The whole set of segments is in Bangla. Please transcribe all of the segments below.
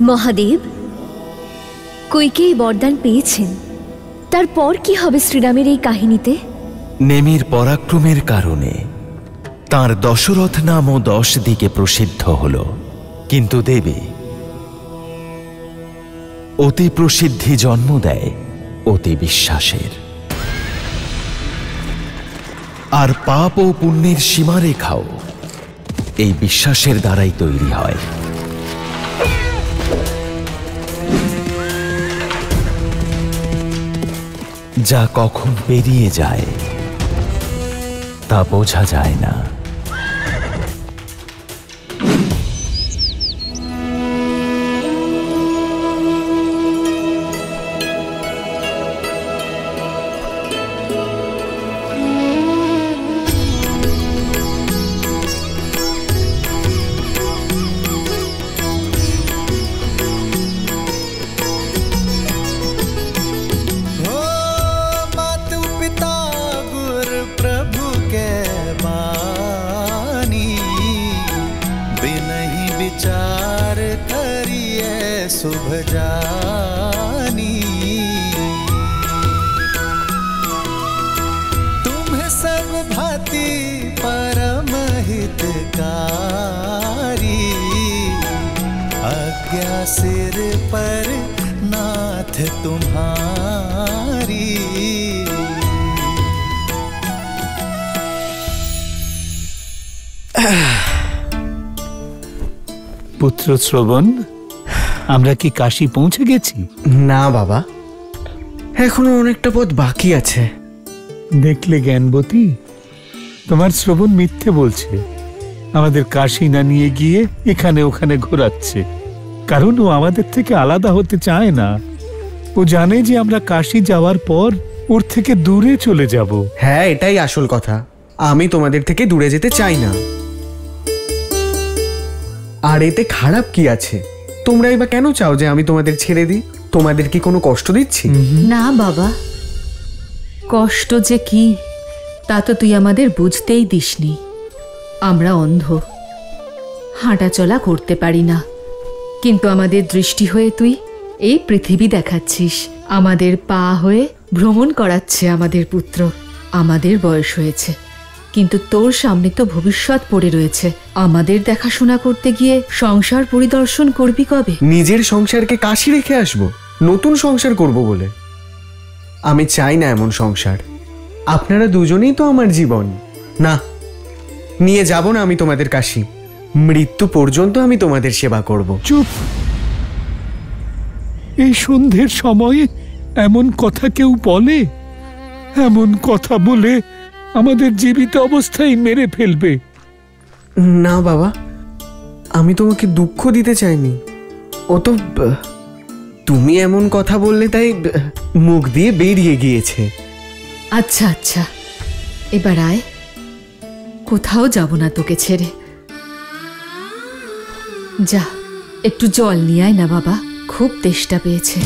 মহাদেব, কৈকেয়ী বরদান পেয়েছেন, তারপর কি হবে শ্রীরামের এই কাহিনীতে? নেমির পরাক্রমের কারণে তার দশরথ নামও 10 দিকে প্রসিদ্ধ হল। কিন্তু দেবী, অতি প্রসিদ্ধি জন্ম দেয় অতি বিশ্বাসের, আর পাপ ও পুণ্যের সীমারেখাও এই বিশ্বাসের দ্বারাই তৈরি হয়। যা কখন পেরিয়ে যায় তা বোঝা যায় না। शुभ जानी तुम्हें सब भांति परम हितकारी, आज्ञा सिर पर नाथ तुम्हारी। পুত্র শ্রবণ, আমরা কি কাশী পৌঁছে গেছি? না বাবা, এখনো অনেকটা পথ বাকি আছে। দেখলে জ্ঞানবতী, তোমার শ্রবণ মিথ্যে বলছে। আমাদের কাশী না নিয়ে গিয়ে এখানে ওখানে ঘোরাচ্ছে, কারণ ও আমাদের থেকে আলাদা হতে চায় না। ও জানে যে আমরা কাশী যাওয়ার পর ওর থেকে দূরে চলে যাব। হ্যাঁ, এটাই আসল কথা। আমি তোমাদের থেকে দূরে যেতে চাই না। আর এতে খারাপ কি আছে? তোমরাই বা কেন চাও যে আমি তোমাদের ছেড়ে দিই? তোমাদের কি কোনো কষ্ট দিচ্ছি? না বাবা, কষ্ট যে কি তা তো তুই আমাদের বুঝতেই দিসনি। আমরা অন্ধ, হাঁটা চলা করতে পারি না, কিন্তু আমাদের দৃষ্টি হয়ে তুই এই পৃথিবী দেখাচ্ছিস। আমাদের পা হয়ে ভ্রমণ করাচ্ছে আমাদের পুত্র। আমাদের বয়স হয়েছে, কিন্তু তোর সামনে তো ভবিষ্যৎ পড়ে রয়েছে। আমাদের দেখাশোনা করতে গিয়ে সংসার পরিদর্শন করবি কবে? নিজের সংসারকে কাশি রেখে আসবো নতুন সংসার করব বলে? আমি চাই না এমন সংসার। আপনারা দুজনেই তো আমার জীবন। না, নিয়ে যাব না আমি তোমাদের কাশি। মৃত্যু পর্যন্ত আমি তোমাদের সেবা করব। চুপ! এই সন্ধ্যের সময়ে এমন কথা কেউ বলে? এমন কথা বলে আমাদের জীবিত অবস্থায় মেরে ফেলবে। না বাবা, আমি তোমাকে দুঃখ দিতে চাইনি। ও তো তুমি এমন কথা বললে তাই মুখ দিয়ে বেরিয়ে গিয়েছে। আচ্ছা আচ্ছা, এবার আয়, কোথাও যাব না তোকে ছেড়ে। যা, একটু জল নিয়ে আয় না বাবা, খুব তেষ্টা পেয়েছে।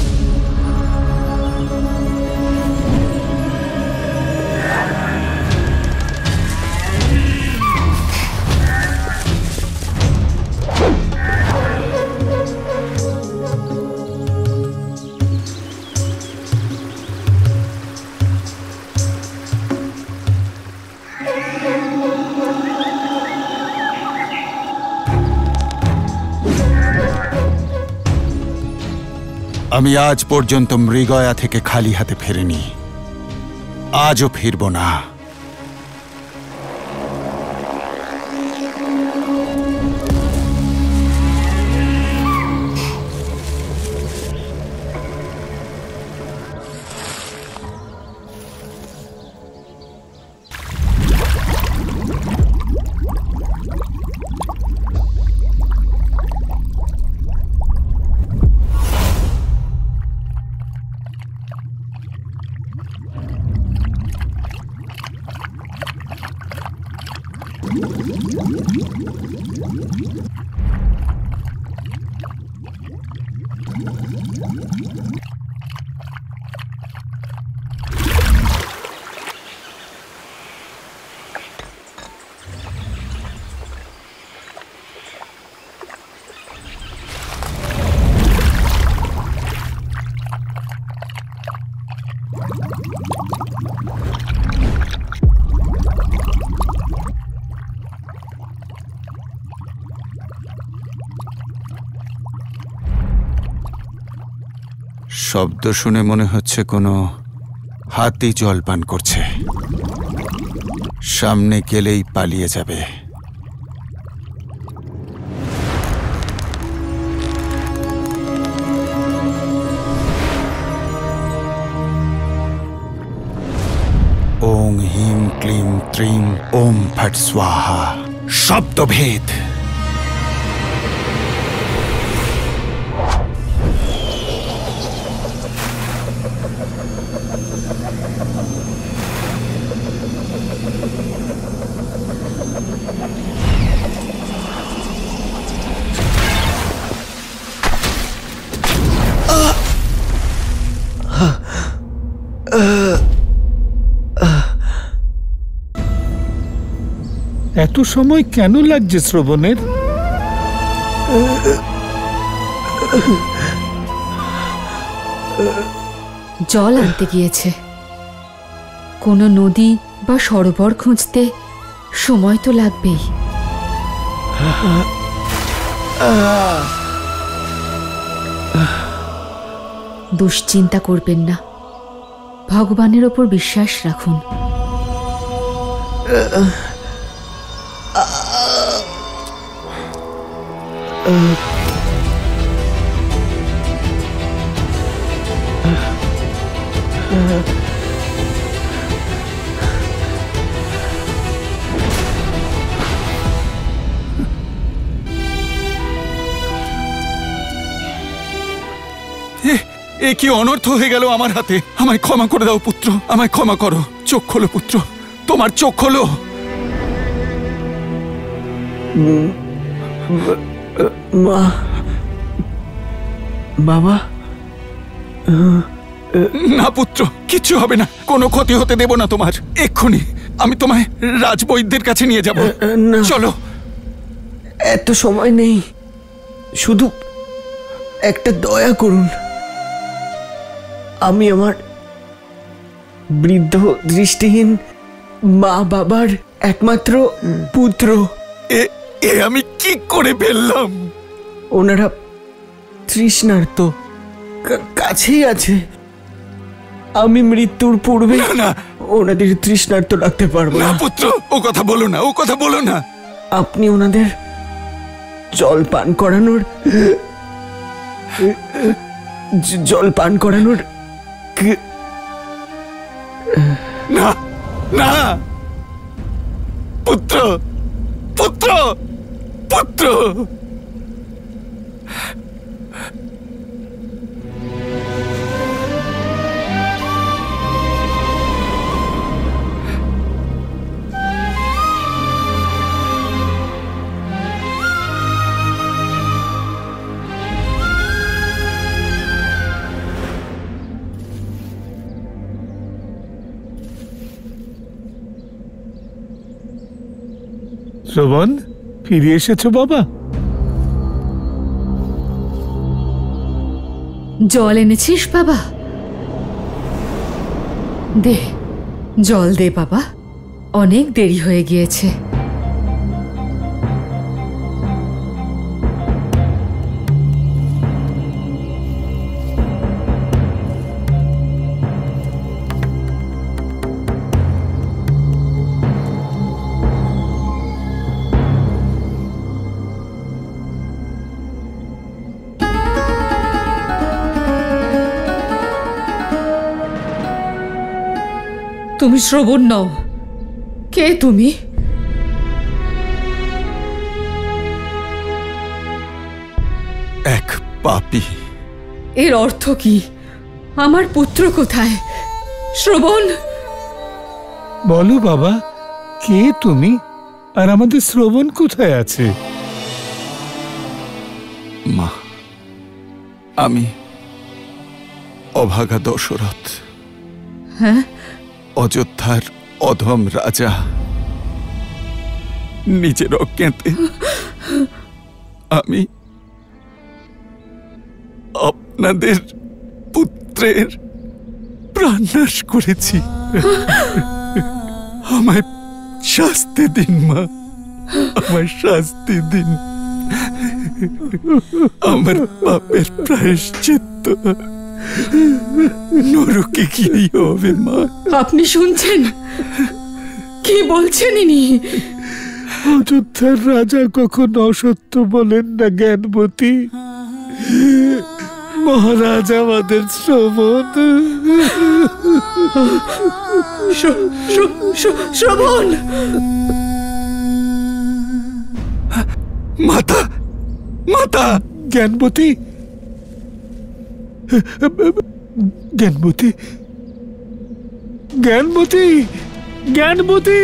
আমি আজ পর্যন্ত মৃগয়া থেকে খালি হাতে ফেরিনি, আজও ফিরব না। শব্দ শুনে মনে হচ্ছে কোনো হাতি জল পান করছে। সামনে গেলেই পালিয়ে যাবে। ওং হিম ক্লিম ত্রিম ওম ফট স্বাহা। শব্দভেদ। এত সময় কেন লাগছে শ্রবণের? জল আনতে গিয়েছে। কোনো নদী বা সরোবর খুঁজতে সময় তো লাগবেই। দুশ্চিন্তা করবেন না, ভগবানের ওপর বিশ্বাস রাখুন। এ কি অনর্থ হয়ে গেল আমার হাতে। আমায় ক্ষমা করে দাও পুত্র, আমায় ক্ষমা করো। চোখ খোলো পুত্র, তোমার চোখ খোলো। মা, বাবা। না পুত্র, কিচ্ছু হবে না, কোনো ক্ষতি হতে দেব না তোমার। এক্ষুনি আমি তোমায় রাজবৈদ্যের কাছে নিয়ে যাব। চলো। এত সময় নেই, শুধু একটা দয়া করুন। আমি আমার বৃদ্ধ দৃষ্টিহীন মা বাবার একমাত্র পুত্র। এ আমি কি করে ফেললাম? ওনারা তৃষ্ণার্ত, কাছেই আছে। আমি মৃত্যুর পূর্বে না, ওনাদের তৃষ্ণার্ত রাখতে পারবো না না। পুত্র, ও কথা বলো না, ও কথা বলো না। আপনি ওনাদের জল পান করানোর না না পুত্র, পুত্র, পুত্র। শ্রবণ, ফিরে এসেছো বাবা? জল এনেছিস বাবা? দে, জল দে বাবা, অনেক দেরি হয়ে গিয়েছে। তুমি শ্রবণ নও। কে তুমি? এক পাপী। এর অর্থ কি? আমার পুত্র কোথায়? শ্রবণ, বলো বাবা, কে তুমি? আর আমাদের শ্রবণ কোথায় আছে? মা, আমি অভাগা দশরথ। হ্যাঁ? অযোধ্যার অধম রাজা। নিজের অজ্ঞাতে আমি আপনাদের পুত্রের প্রাণনাশ করেছি। আমায় শাস্তি দিন মা, আমায় শাস্তি দিন। আমার পাপের প্রায়শ্চিত্ত নরকে গিয়েই হবে মা। আপনি শুনছেন কি বলছেন ইনি? অযোধ্যার রাজা কখন অসত্য বলেন না জ্ঞানবতী। মহারাজ আমাদের শ্রবণ। শ্রবণ, মাতা, মাতা! জ্ঞানবতী, জ্ঞানবতী, জ্ঞানবতী, জ্ঞানবতী!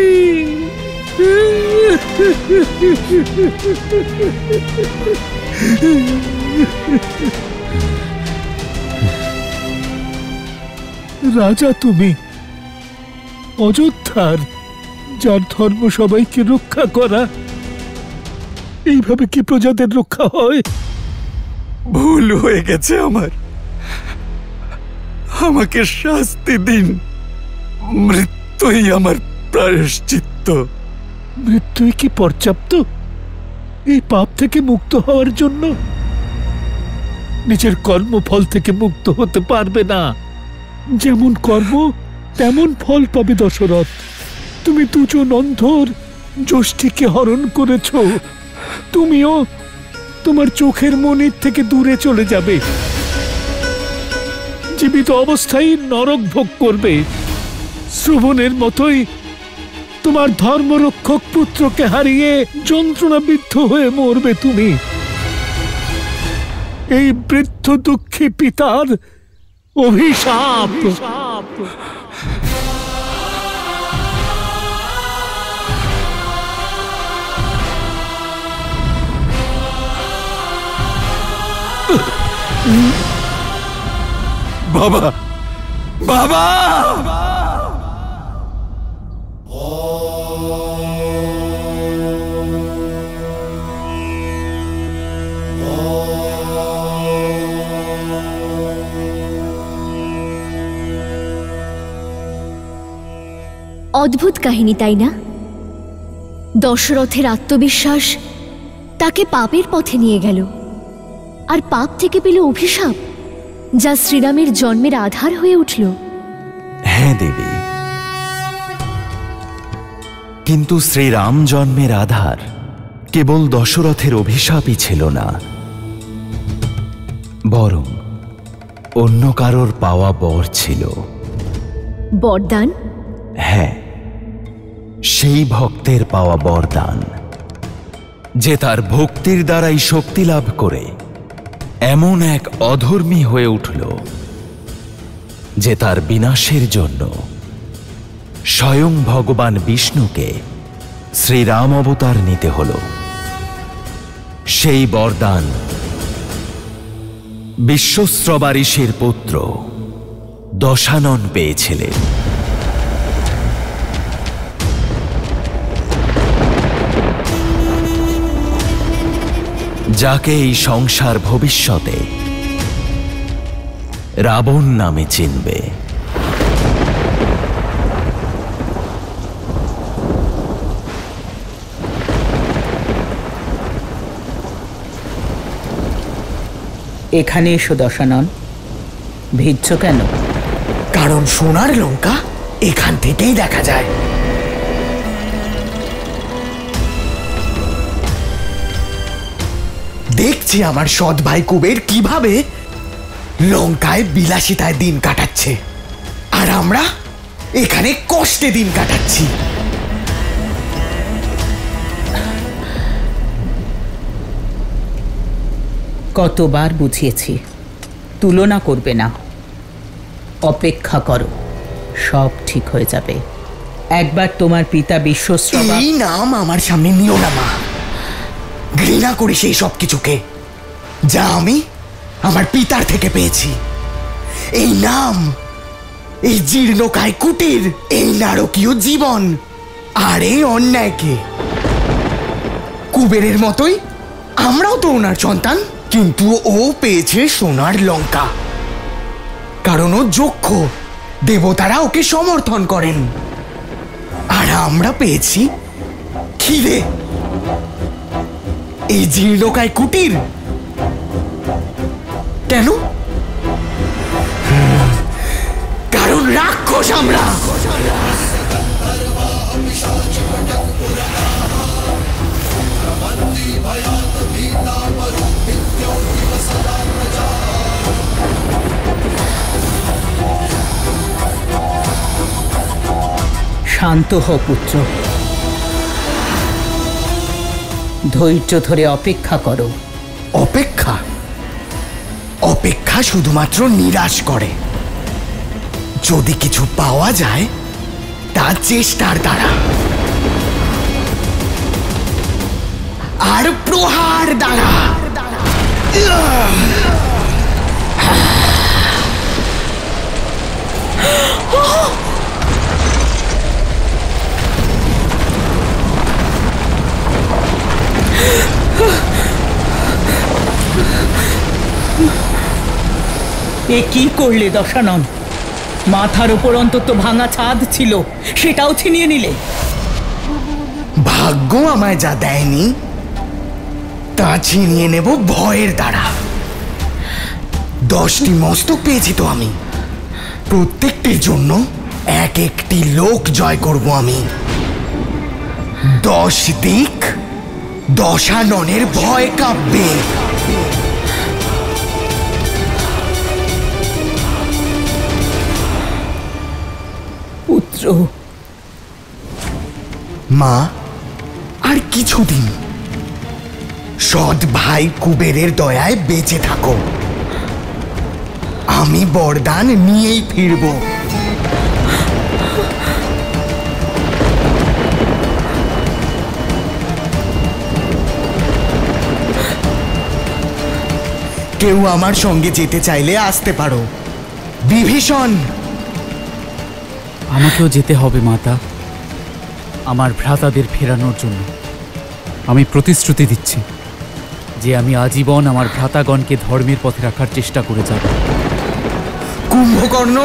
রাজা তুমি, অযোধ্যার, যার ধর্ম সবাইকে রক্ষা করা, এইভাবে কি প্রজাদের রক্ষা হয়? ভুল হয়ে গেছে আমার, আমাকে শাস্তি দিন। মৃত্যুই আমার প্রায়শ্চিত্ত। মৃত্যুই কি পর্যাপ্ত এই পাপ থেকে মুক্ত হওয়ার জন্য? নিজের কর্মফল থেকে মুক্ত হতে পারবে না। যেমন কর্ম তেমন ফল পাবে দশরথ। তুমি দুজন অন্ধর যষ্টিকে হরণ করেছ, তুমিও তোমার চোখের মনির থেকে দূরে চলে যাবে, জীবিত অবস্থায় নরক ভোগ করবে। শ্রবণের মতোই তোমার ধর্মরক্ষক পুত্রকে হারিয়ে যন্ত্রণাবিদ্ধ হয়ে মরবে তুমি। এই বৃদ্ধ দুঃখী পিতার অভিশাপ। বাবা, বাবা! অদ্ভুত কাহিনী, তাই না? দশরথের আত্মবিশ্বাস তাকে পাপের পথে নিয়ে গেল, আর পাপ থেকে পেল অভিশাপ, যা শ্রীরামের জন্মের আধার হয়ে উঠল। হ্যাঁ দেবী, কিন্তু শ্রীরাম জন্মের আধার কেবল দশরথের অভিশাপই ছিল না, বরং অন্য কারোর পাওয়া বর ছিল। বরদান? হ্যাঁ, সেই ভক্তের পাওয়া বরদান, যে তার ভক্তির দ্বারাই শক্তি লাভ করে এমন এক অধর্মী হয়ে উঠল যে তার বিনাশের জন্য স্বয়ং ভগবান বিষ্ণুকে শ্রীরাম অবতার নিতে হল। সেই বরদান বিশ্বস্রবা ঋষির পুত্র দশানন পেয়েছিলেন। যাকে এই সংসার ভবিষ্যতে রাবণ নামে চিনবে। এখানে এসো দশানন। ভিজছ কেন? কারণ সোনার লঙ্কা এখান থেকেই দেখা যায়। দেখছি আমার সৎ ভাই কুবের কিভাবে লঙ্কায় বিলাসিতায় দিন কাটাচ্ছে, আর আমরা এখানে কষ্টে দিন কাটাচ্ছি। কতবার বুঝিয়েছি, তুলনা করবে না, অপেক্ষা করো, সব ঠিক হয়ে যাবে। একবার তোমার পিতা বিশ্বস্রবা। এই নাম আমার সামনে নিও না মা। ঘৃণা করি সেই সব কিছুকে যা আমি আমার পিতার থেকে পেয়েছি। এই নাম, এই জীর্ণকায় কুটির, এই নারকীয় জীবন, আর এই অন্যায়কে। কুবেরের মতোই আমরাও তো ওনার সন্তান, কিন্তু ও পেয়েছে সোনার লঙ্কা, কারণ ও যক্ষ, দেবতারা ওকে সমর্থন করেন। আর আমরা পেয়েছি খিদে, এই জীর্ণকায় কুটির। কেন? রাক্ষস আমরা। শান্ত হ পুত্র, ধৈর্য ধরে অপেক্ষা করো। অপেক্ষা? অপেক্ষা শুধুমাত্র নিরাশ করে। যদি কিছু পাওয়া যায় তা চেষ্টার দ্বারা আর প্রহার দ্বারা। এ কি করলে দশানন? মাথার উপর অন্তত ভাঙা ছাদ ছিল, সেটাও ছিনিয়ে নিলে। ভাগ্য আমায় যা দেয়নি তা ছিনিয়ে নেব ভয়ের দ্বারা। 10টি মস্তক পেয়েছি তো আমি, প্রত্যেকটির জন্য এক একটি লোক জয় করব আমি। 10 দিক দশাননের ভয় কাঁপবে। পুত্র, মা, আর কিছুদিন সৎ ভাই কুবেরের দয়ায় বেঁচে থাকো। আমি বরদান নিয়েই ফিরব। কেউ আমার সঙ্গে যেতে চাইলে আসতে পারো। বিভীষণ, আমাকেও যেতে হবে মাতা, আমার ভ্রাতাদের ফেরানোর জন্য। আমি প্রতিশ্রুতি দিচ্ছি যে আমি আজীবন আমার ভ্রাতাগণকে ধর্মের পথে রাখার চেষ্টা করে যাব। কুম্ভকর্ণ,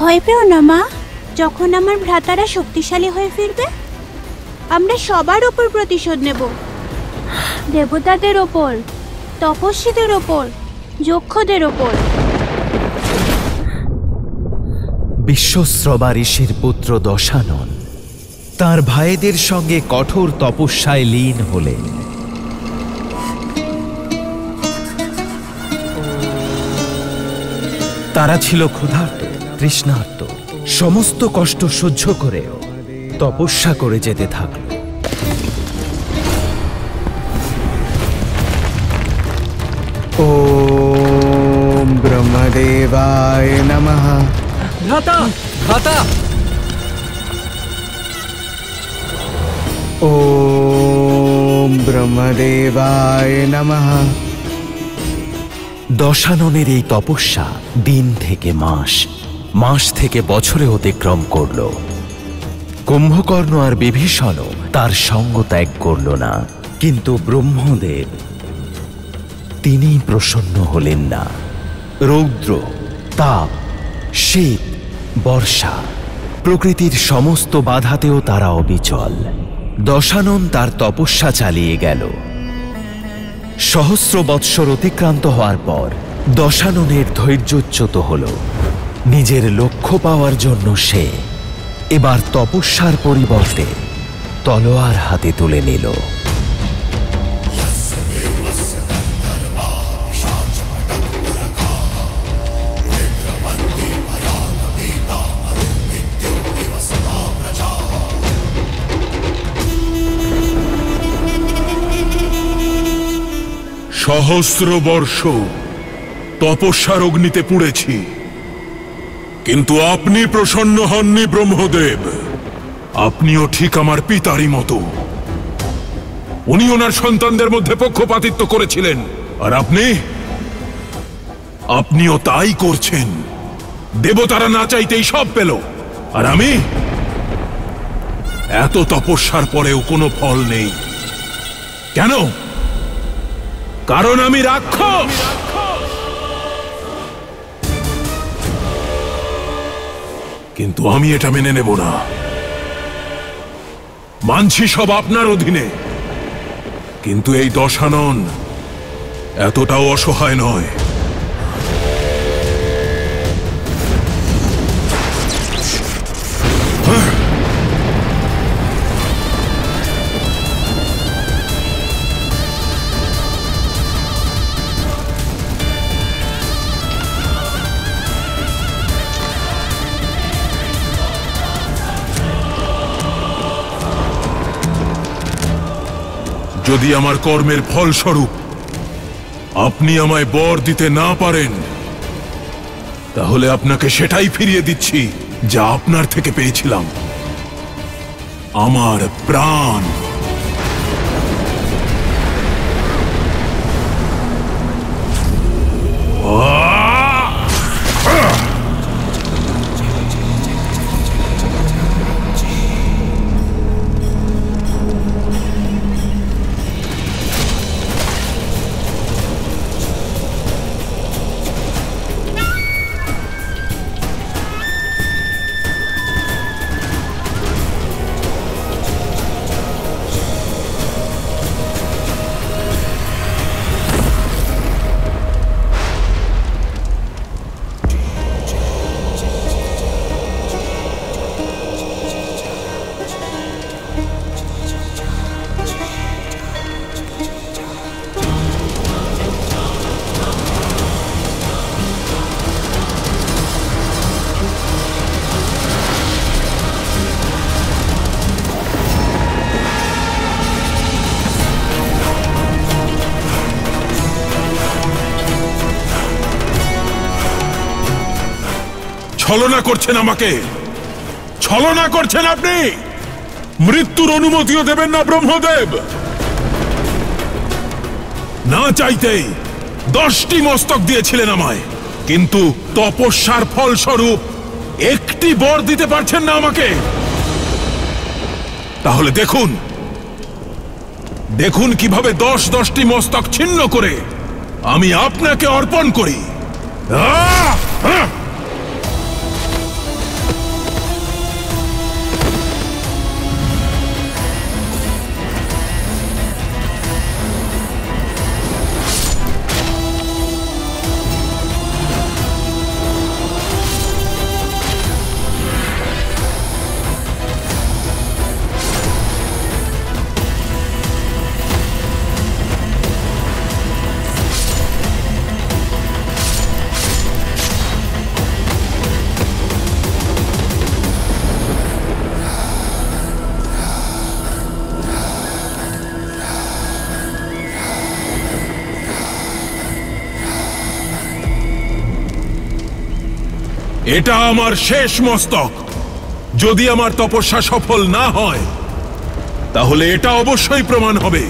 ভয় পেও না মা। যখন আমার ভ্রাতারা শক্তিশালী হয়ে ফিরবে আমরা সবার ওপর প্রতিশোধ নেব। দেবতাদের ওপর, তপস্বীদের ওপর, যক্ষদের ওপর। বিশ্বস্রবা ঋষির পুত্র দশানন তার ভাইদের সঙ্গে কঠোর তপস্যায় লীন হলেন। তারা ছিল ক্ষুধার্ত, তৃষ্ণার্ত, সমস্ত কষ্ট সহ্য করেও তপস্যা করে যেতে থাকল। ওম ব্রহ্মদেবায় নমঃ। ভ্রাতা, ভ্রাতা! ওম ব্রহ্মদেবায় নমঃ। দশাননের এই তপস্যা দিন থেকে মাস, মাস থেকে বছরে অতিক্রম করল। কুম্ভকর্ণ আর বিভীষণও তার সঙ্গ ত্যাগ করল না। কিন্তু ব্রহ্মদেব তিনি প্রসন্ন হলেন না। রৌদ্র, তাপ, শীত, বর্ষা, প্রকৃতির সমস্ত বাধাতেও তারা অবিচল। দশানন তার তপস্যা চালিয়ে গেল। সহস্র বৎসর অতিক্রান্ত হওয়ার পর দশাননের ধৈর্যচ্যুত হল। নিজের লক্ষ্য পাওয়ার জন্য সে এবার তপস্যার পরিবর্তে তলোয়ার হাতে তুলে নিল। সহস্র বর্ষ তপস্যার অগ্নিতে পুড়েছি, কিন্তু আপনি প্রসন্ন হননি ব্রহ্মদেব। আপনিও ঠিক আমার পিতারই মতো। উনি ওনার সন্তানদের মধ্যে পক্ষপাতিত্ব করেছিলেন, আর আপনিও তাই করছেন। দেবতারা না চাইতেই সব পেল, আর আমি এত তপস্যার পরেও কোনো ফল নেই। কেন? কারণ আমি রাক্ষস। কিন্তু আমি এটা মেনে নেব না। মানছি সব আপনার অধীনে, কিন্তু এই দশানন এতটাও অসহায় নয়। যদি আমার কর্মের ফলস্বরূপ আপনি আমায় বর দিতে না পারেন, তাহলে আপনাকে সেটাই ফিরিয়ে দিচ্ছি যা আপনার থেকে পেয়েছিলাম, আমার প্রাণ। ছলনা করছেন আমাকে, ছলনা করছেন আপনি। মৃত্যুর অনুমতিও দেবেন না ব্রহ্মদেব। না চাইতেই 10টি মস্তক দিয়েছিলেন আমায়, কিন্তু তপস্যার ফলস্বরূপ একটি বর দিতে পারছেন না আমাকে। তাহলে দেখুন, দেখুন কিভাবে 10টি মস্তক ছিন্ন করে আমি আপনাকে অর্পণ করি। এটা আমার শেষ মস্তক। যদি আমার তপস্যা সফল না হয়, তাহলে এটা অবশ্যই প্রমাণ হবে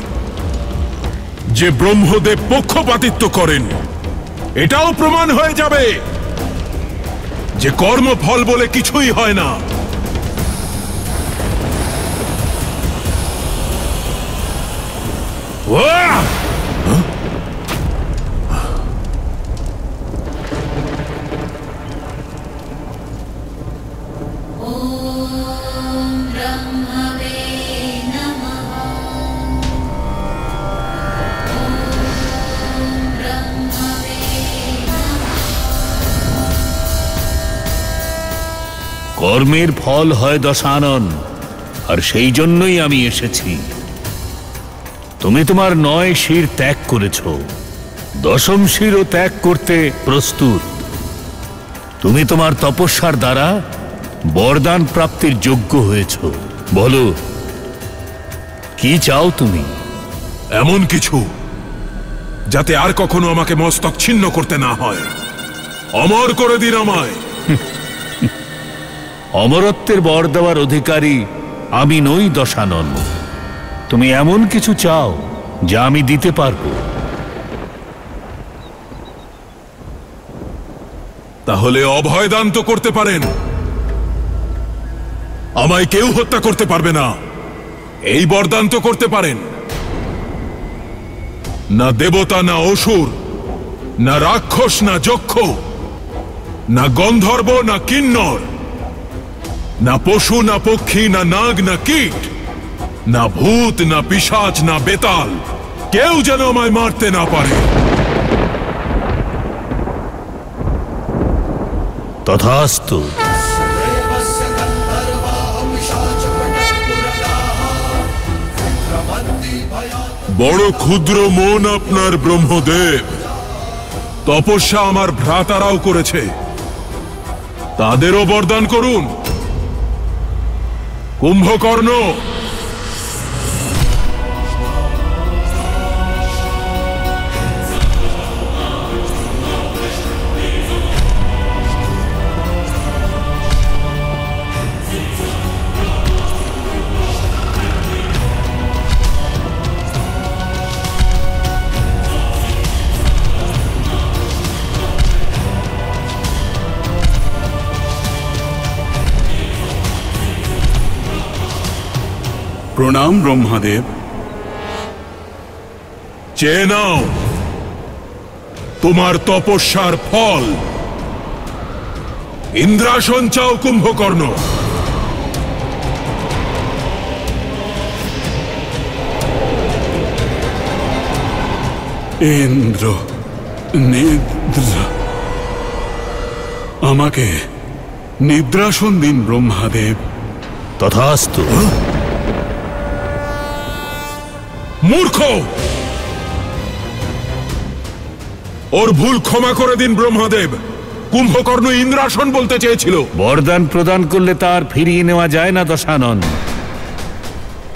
যে ব্রহ্মদেব পক্ষপাতিত্ব করেন। এটাও প্রমাণ হয়ে যাবে যে কর্মফল বলে কিছুই হয় না। কর্মের ফল হয় দশানন, আর সেই জন্যই আমি এসেছি। তুমি তোমার 9 শির ত্যাগ করেছ, 10ম শিরও ত্যাগ করতে প্রস্তুত। তুমি তোমার তপস্যার দ্বারা বরদান প্রাপ্তির যোগ্য হয়েছ। বলো, কি চাও তুমি? এমন কিছু যাতে আর কখনো আমাকে মস্তক ছিন্ন করতে না হয়। অমর করে দিন আমায়। অমরত্বের বর দেওয়ার অধিকারী আমি নই দশানন। তুমি এমন কিছু চাও যা আমি দিতে পারবো। তাহলে অভয় দান তো করতে পারেন। আমায় কেউ হত্যা করতে পারবে না, এই বরদান তো করতে পারেন। না দেবতা, না অসুর, না রাক্ষস, না যক্ষ, না গন্ধর্ব, না কিন্নর, না পশু, না পক্ষী, না নাগ, না কীট, না ভূত, না পিশাচ, না বেতাল, কেউ যেন আমায় মারতে না পারে। তথাস্তু। বড় ক্ষুদ্র মন আপনার ব্রহ্মদেব। তপস্যা আমার ভ্রাতারাও করেছে, তাদেরও বরদান করুন। কুম্ভকর্ণ, প্রণাম ব্রহ্মাদেব। চেয়ে নাও তোমার তপস্যার ফল। ইন্দ্রাসন চাও কুম্ভকর্ণ। ইন্দ্র নিদ্রা, আমাকে নিদ্রাসন দিন ব্রহ্মাদেব। তথাস্তু। মূর্খ, ওর ভুল ক্ষমা করে দিন ব্রহ্মদেব। কুম্ভকর্ণ ইন্দ্রাসন বলতে চেয়েছিল। বরদান প্রদান করলে তার ফিরিয়ে নেওয়া যায় না দশানন।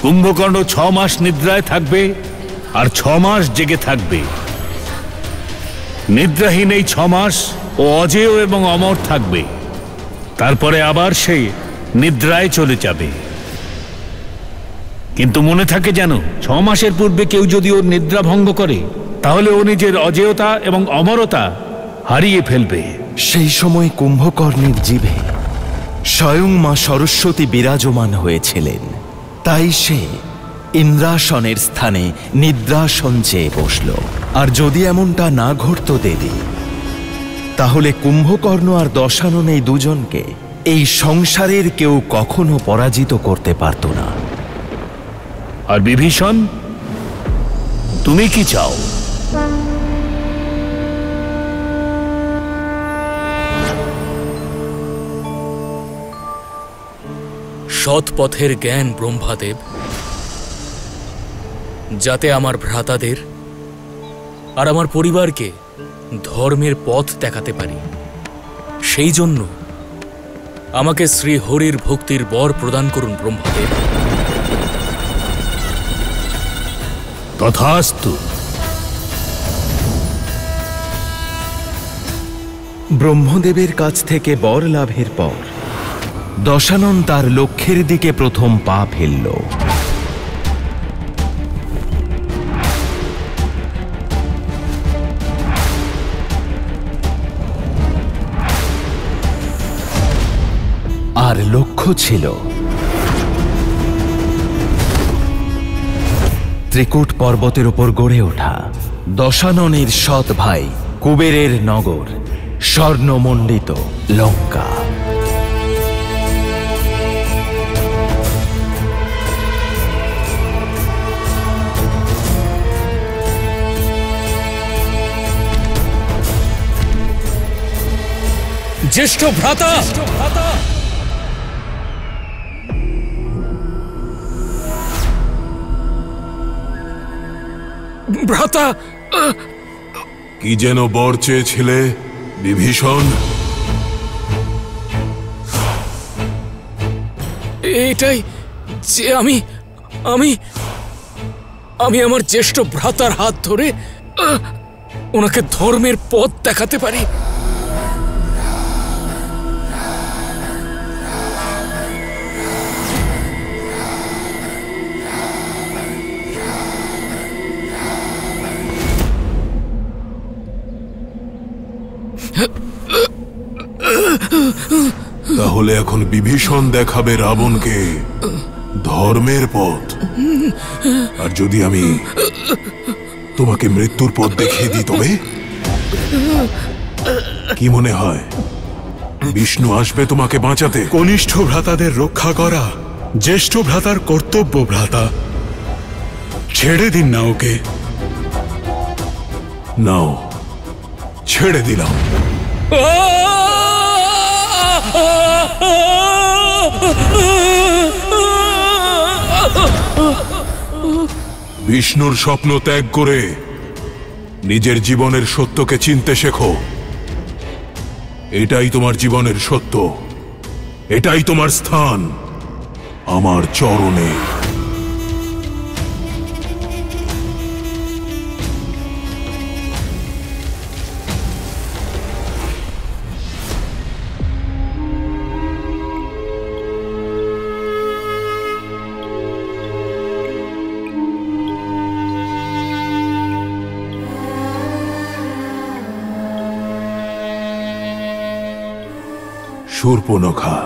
কুম্ভকর্ণ 6 মাস নিদ্রায় থাকবে আর 6 মাস জেগে থাকবে। নিদ্রাহীন এই 6 মাস ও অজেয় এবং অমর থাকবে, তারপরে আবার সে নিদ্রায় চলে যাবে। কিন্তু মনে থাকে যেন 6 মাসের পূর্বে কেউ যদি ওর নিদ্রা ভঙ্গ করে তাহলে ও নিজের অজেয়তা এবং অমরতা হারিয়ে ফেলবে। সেই সময় কুম্ভকর্ণের জিভে স্বয়ং মা সরস্বতী বিরাজমান হয়েছিলেন, তাই সে ইন্দ্রাসনের স্থানে নিদ্রাসন চেয়ে বসল। আর যদি এমনটা না ঘটত দেবী, তাহলে কুম্ভকর্ণ আর দশানন এই দুজনকে এই সংসারের কেউ কখনো পরাজিত করতে পারত না। আর বিভীষণ, তুমি কি চাও? সৎ পথের জ্ঞান ব্রহ্মাদেব, যাতে আমার ভ্রাতাদের আর আমার পরিবারকে ধর্মের পথ দেখাতে পারি, সেই জন্য আমাকে শ্রী হরির ভক্তির বর প্রদান করুন ব্রহ্মাদেব। তথাস্তু। ব্রহ্মদেবের কাছ থেকে বর লাভের পর দশানন তার লক্ষ্যের দিকে প্রথম পা ফেলল। আর লক্ষ্য ছিল ত্রিকূট পর্বতের উপর গড়ে ওঠা দশাননের সৎ ভাই কুবেরের নগর স্বর্ণমণ্ডিত লঙ্কা। জ্যেষ্ঠ ভ্রাতা, ভ্রাতা, কি যেন বর চেয়েছিলে বিভীষণ? এটাই যে আমি আমি আমি আমার জ্যেষ্ঠ ভ্রাতার হাত ধরে ওনাকে ধর্মের পথ দেখাতে পারি। তাহলে এখন বিভীষণ দেখাবে রাবণকে ধর্মের পথ, আর যদি আমি তোমাকে মৃত্যুর পথ দেখিয়ে দিই তবে কি মনে হয় বিষ্ণু আসবে তোমাকে বাঁচাতে? কনিষ্ঠ ভ্রাতাদের রক্ষা করা জ্যেষ্ঠ ভ্রাতার কর্তব্য। ভ্রাতা, ছেড়ে দিন না ওকে। নাও, ছেড়ে দিলাম। বিষ্ণুর স্বপ্ন ত্যাগ করে নিজের জীবনের সত্যকে চিনতে শেখো। এটাই তোমার জীবনের সত্য, এটাই তোমার স্থান আমার চরণে। শূর্পণখা,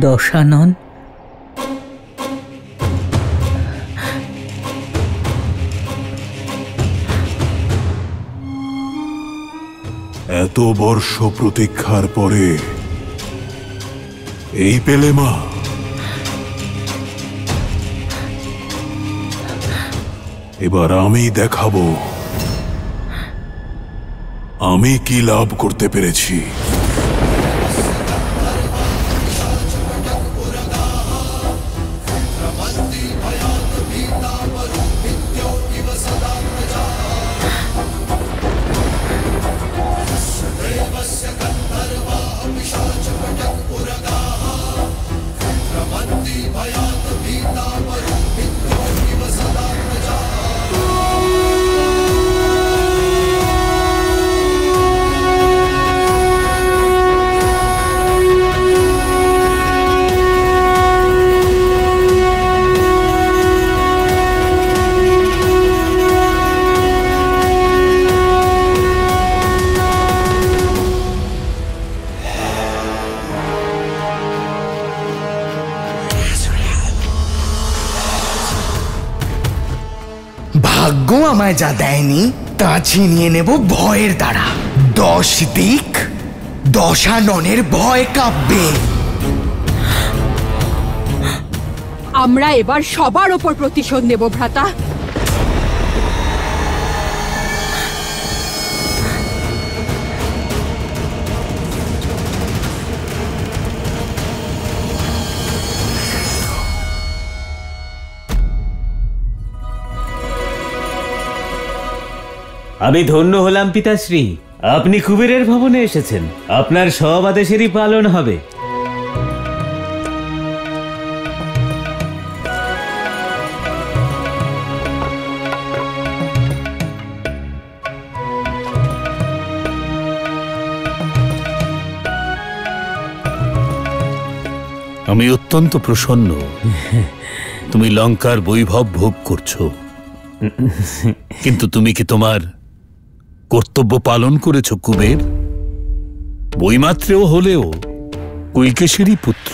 দশানন, এত বর্ষ প্রতীক্ষার পরে এই পেলে মা? এবার আমি দেখাবো আমি কি লাভ করতে পেরেছি। ভাগ্য আমায় যা দেয়নি তা ছিনিয়ে নেব ভয়ের দ্বারা। 10 দিক দশাননের ভয় কাঁপবে। আমরা এবার সবার ওপর প্রতিশোধ নেব ভ্রাতা। আমি ধন্য হলাম পিতাশ্রী, আপনি কুবেরের ভবনে এসেছেন। আপনার সব আদেশেরই পালন হবে। আমি অত্যন্ত প্রসন্ন তুমি লঙ্কার বৈভব ভোগ করছো, কিন্তু তুমি কি তোমার কর্তব্য পালন করেছো কুবের? বইমাত্রেও হলেও কৈকেশীরই পুত্র,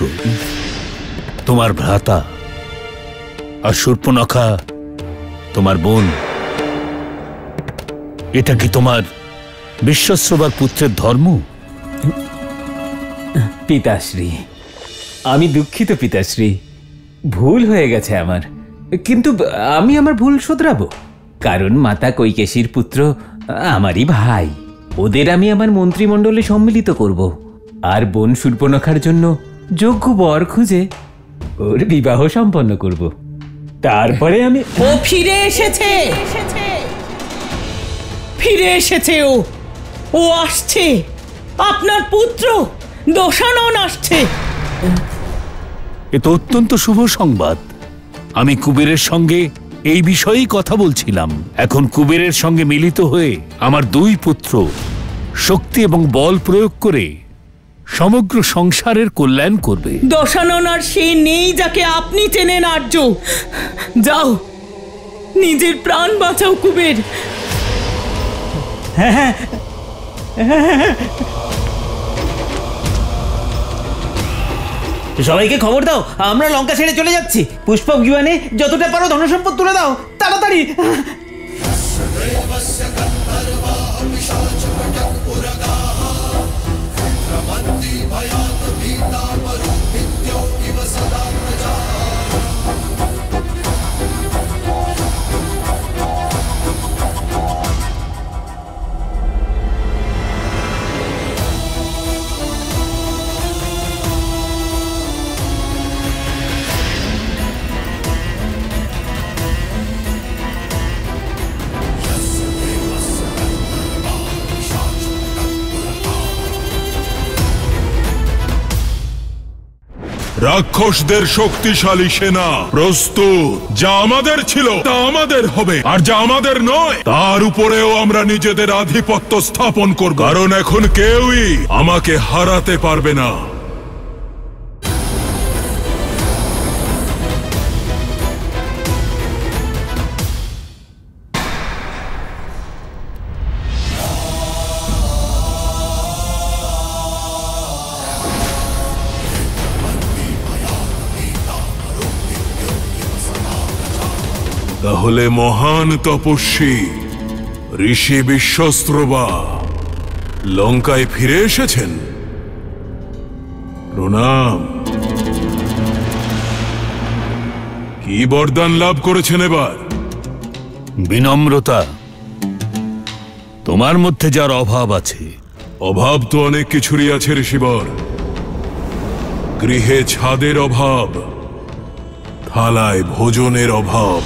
তোমার ভ্রাতা, আর শূর্পণখা তোমার বোন। এটা কি তোমার বিশ্বশ্রবার পুত্রের ধর্ম? পিতাশ্রী, আমি দুঃখিত পিতাশ্রী, ভুল হয়ে গেছে আমার। কিন্তু আমি আমার ভুল শোধরাবো, কারণ মাতা কৈকেশীর পুত্র আমারই ভাই। ওদের আমি আমার মন্ত্রিমণ্ডলে সম্মিলিত করব, আর বোন শূর্পণখার জন্য যোগ্য বর খুঁজে ওর বিবাহ সম্পন্ন করব। তারপরে আমি... ও ফিরে এসেছে, ফিরে এসেছে। ও আসছে, আপনার পুত্র দশানন আসছে। এ তো অত্যন্ত শুভ সংবাদ। আমি কুবেরের সঙ্গে এই বিষয়েই কথা বলছিলাম। এখন কুবেরের সঙ্গে মিলিত হয়ে আমার দুই পুত্র শক্তি এবং বল প্রয়োগ করে সমগ্র সংসারের কল্যাণ করবে। দশানন আর সে নেই যাকে আপনি চেনেন আর্য। যাও, নিজের প্রাণ বাঁচাও কুবের। সবাইকে খবর দাও, আমরা লঙ্কা ছেড়ে চলে যাচ্ছি। পুষ্পক বিমানে যতটা পারো ধনসম্পদ তুলে দাও, তাড়াতাড়ি। রাক্ষসদের শক্তিশালী সেনা প্রস্তুত। যা আমাদের ছিল তা আমাদের হবে, আর যা আমাদের নয় তার উপরেও আমরা নিজেদের আধিপত্য স্থাপন করব। কারণ এখন কেউই আমাকে হারাতে পারবে না। তাহলে মহান তপস্বী ঋষি বিশ্বস্ত্রবা লঙ্কায় ফিরে এসেছেন। প্রণাম। কি বরদান লাভ করেছেন এবার? বিনম্রতা। তোমার মধ্যে যার অভাব আছে। অভাব তো অনেক কিছুরই আছে ঋষিবর। গৃহে ছাদের অভাব, থালায় ভোজনের অভাব,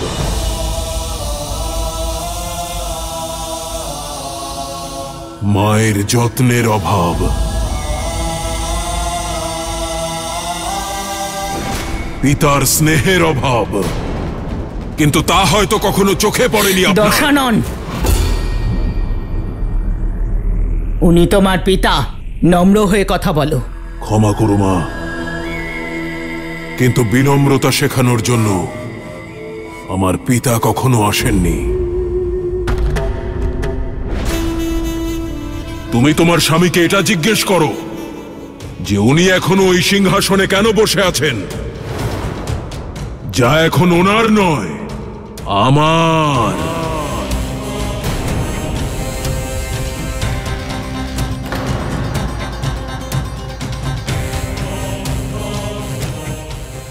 মায়ের যত্নের অভাব, পিতার স্নেহের অভাব, কিন্তু তা হয়তো কখনো চোখে পড়েনি আপনার। দশানন, উনি তোমার পিতা, নম্র হয়ে কথা বলো। ক্ষমা করো মা, কিন্তু বিনম্রতা শেখানোর জন্য আমার পিতা কখনো আসেননি। তুমি তোমার স্বামীকে এটা জিজ্ঞেস করো যে উনি এখনো ওই সিংহাসনে কেন বসে আছেন, যা এখন ওনার নয়, আমার।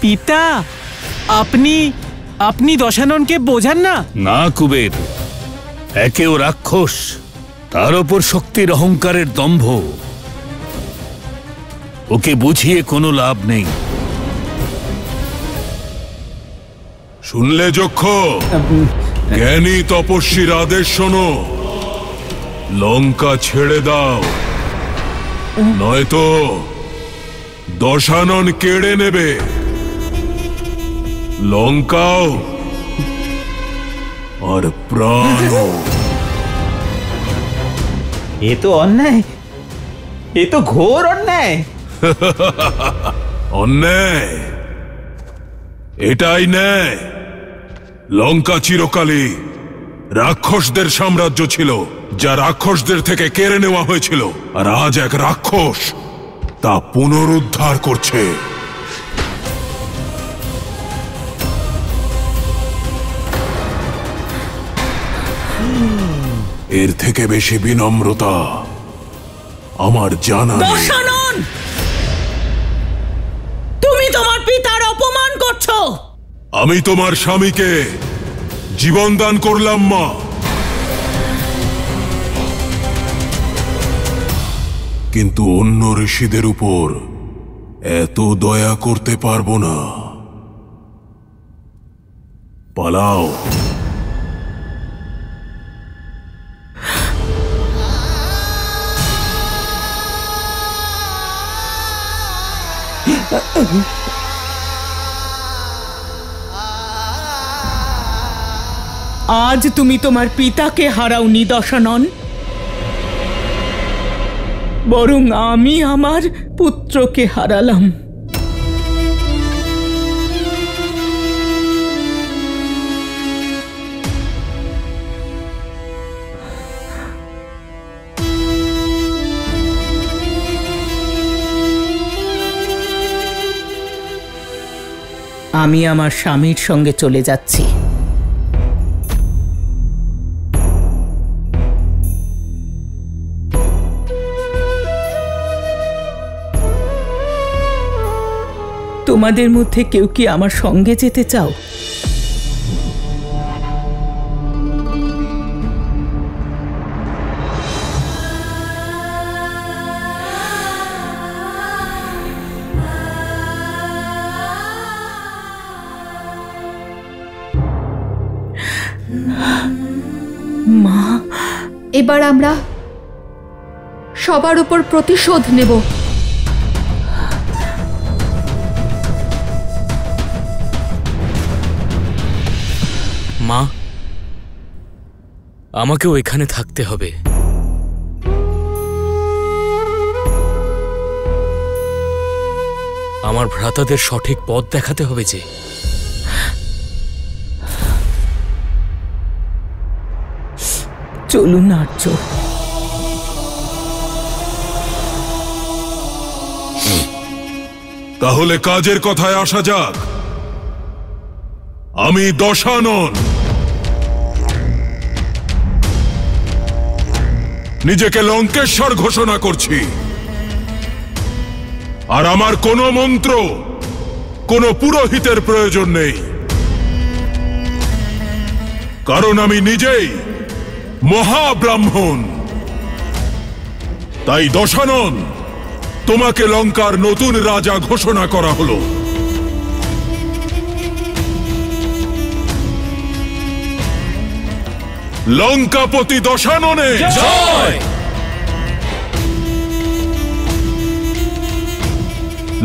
পিতা, আপনি দশাননকে বোঝান না। না কুবের, একেও রাক্ষস, তার ওপর শক্তির অহংকারের দম্ভ। ওকে বুঝিয়ে কোনো লাভ নেই। শুনলে যক্ষ? জ্ঞানী তপস্বীর আদেশ শোনো, লঙ্কা ছেড়ে দাও, নয়তো দশানন কেড়ে নেবে লঙ্কাও আর প্রাণও। এ তো অন্যায়, এ তো ঘোর অন্যায়। অন্যায়? এটাই ন্যায়। লঙ্কা চিরকালই রাক্ষসদের সাম্রাজ্য ছিল, যা রাক্ষসদের থেকে কেড়ে নেওয়া হয়েছিল, আর আজ এক রাক্ষস তা পুনরুদ্ধার করছে। এর থেকে বেশি বিনম্রতা আমার জানা নেই। দশানন, তুমি তোমার পিতার অপমান করছো। আমি তোমার স্বামীকে জীবন দান করলাম মা, কিন্তু অন্য ঋষিদের উপর এত দয়া করতে পারবো না। পালাও। আজ তুমি তোমার পিতাকে হারাওনি দশানন, বরং আমি আমার পুত্রকে হারালাম। আমি আমার স্বামীর সঙ্গে চলে যাচ্ছি। তোমাদের মধ্যে কেউ কি আমার সঙ্গে যেতে চাও? মা, এবার আমরা সবার উপর প্রতিশোধ নেব। মা, আমাকেও এখানে থাকতে হবে। আমার ভ্রাতাদের সঠিক পথ দেখাতে হবে যে। চলুন আর্য। তাহলে কাজের কথায় আসা যাক। আমি দশানন নিজেকে লঙ্কেশ্বর ঘোষণা করছি, আর আমার কোনো মন্ত্র, কোনো পুরোহিতের প্রয়োজন নেই, কারণ আমি নিজেই মহাব্রাহ্মণ। তাই দশানন, তোমাকে লঙ্কার নতুন রাজা ঘোষণা করা হলো। লঙ্কাপতি দশাননে জয়!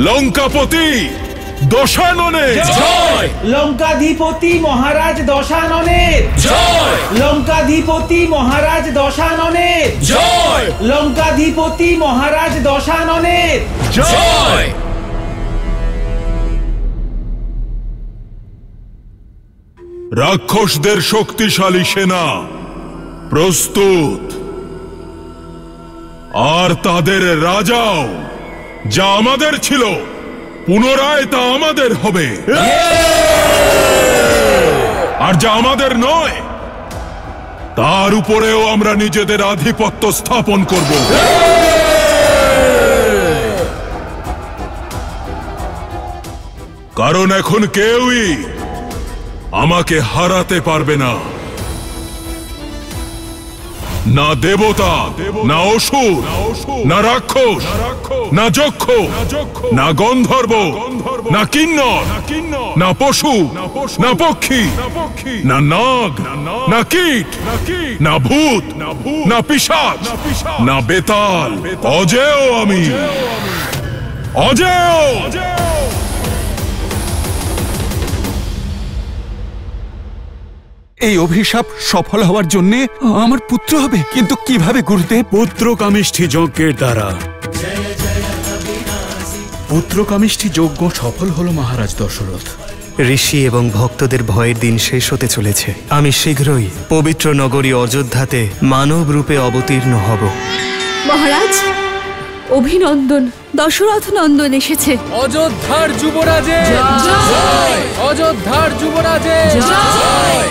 লঙ্কাপতি দশাননে জয়! লঙ্কাধিপতি মহারাজ দশাননের জয়! লঙ্কাধিপতি মহারাজ দশাননের জয়! লঙ্কাধিপতি মহারাজ দশাননের জয়! রাক্ষসদের শক্তিশালী সেনা প্রস্তুত, আর তাদের রাজাও যা আমাদের ছিল পুনরায় তা আমাদের হবে, আর যা আমাদের নয় তার উপরেও আমরা নিজেদের আধিপত্য স্থাপন করব। কারণ এখন কেউই আমাকে হারাতে পারবে না, না দেবতা, না অসুর, না রাক্ষস, না যক্ষ, না গন্ধর্ব, না কিন্নর, না পশু, না পক্ষী, না নাগ, না কীট, না ভূত, না পিশাচ, না বেতাল, অজেয় আমি, অজেয়। এই অভিশাপ সফল হওয়ার জন্য আমার পুত্র হবে, কিন্তু কিভাবে গুরুদেব? পুত্রকামিষ্ঠি যজ্ঞের দ্বারা। পুত্রকামিষ্ঠি যজ্ঞ সফল হলো মহারাজ দশরথ। ঋষি এবং ভক্তদের ভয়ের দিন শেষ হতে চলেছে। আমি শীঘ্রই পবিত্র নগরী অযোধ্যাতে মানব রূপে অবতীর্ণ হব। মহারাজ, অভিনন্দন, দশরথ নন্দন এসেছে। অযোধ্যার যুবরাজে জয়! অযোধ্যার যুবরাজে জয়!